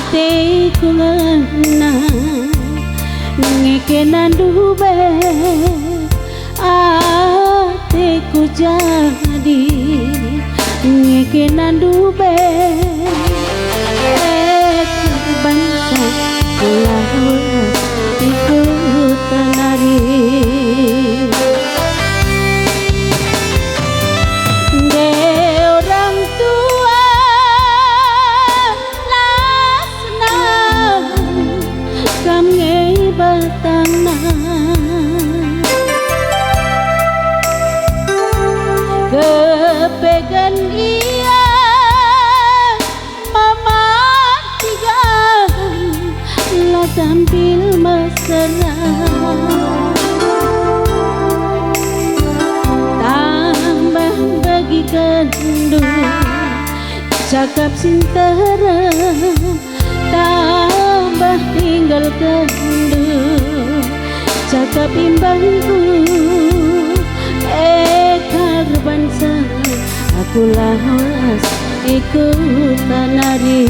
atiku ngena ngekenan dube atiku jadi ngekenan dube bangsa lawan ikut tenari de orang tua lasna kam ngei batangna kepegan ia tampil mesra tambah bagi kendu cakap sintera tambah tinggal kendu cakap imbangku bangsa aku lawas ikut tanari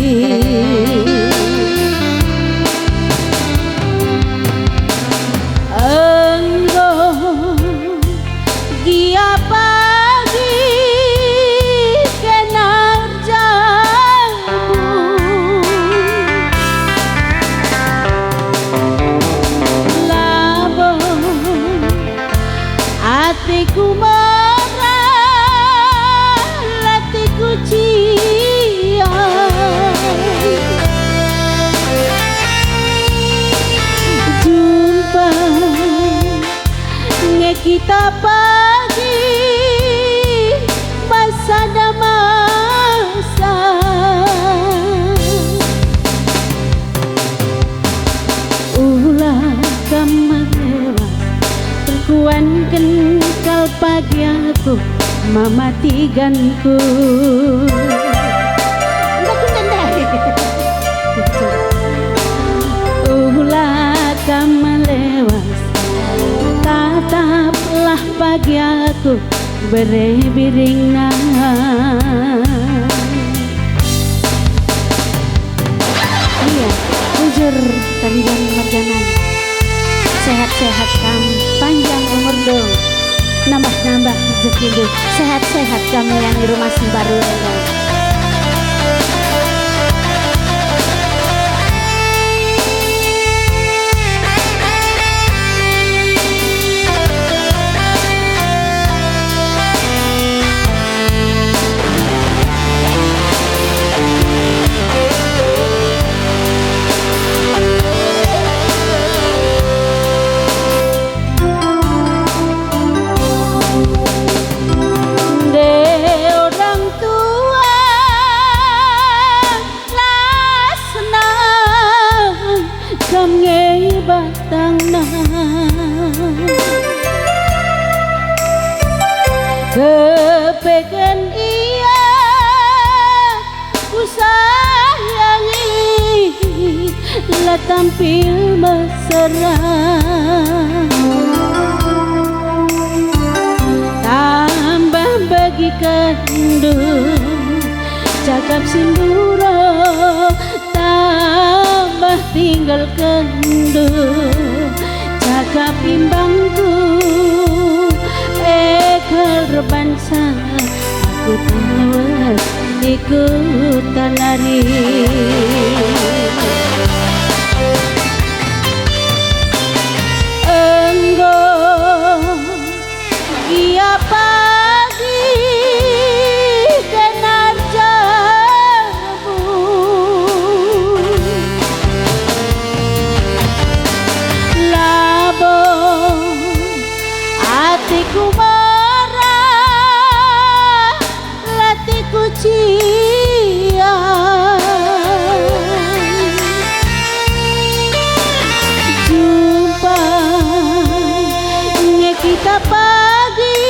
hatiku marah, hatiku cia jumpa nge kita pagi masa damasa ulah kamar kuan kal pagi aku mamatiganku ulah kamalewas tataplah pagi aku berebiring iya jujur tarian marjana sehat-sehat kamu panjang umur dong nambah-nambah rezeki dong sehat-sehat kamu yang di rumah baru dong. Kepegan ia ku sayangi lah tampil mesra tambah bagi kendung cakap sinduro tambah tinggal kendung cakap imbangku bangsa aku tawas ikut tanari enggo ia pagi kenar jabu labo hatiku cia jumpa nge kita pagi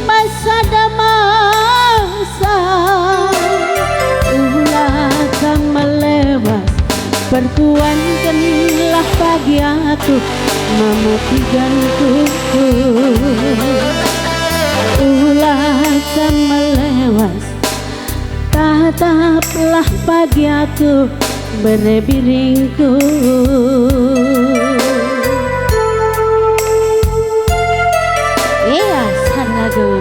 masa damasa ulah kang melewas perkuankanlah pagi aku mamatiganku ulah akan melewas Tataplah pagi aku berbiringku. Iya, lagu.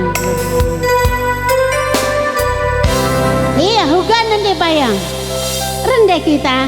Iya, hugan nanti bayang. Rendah kita.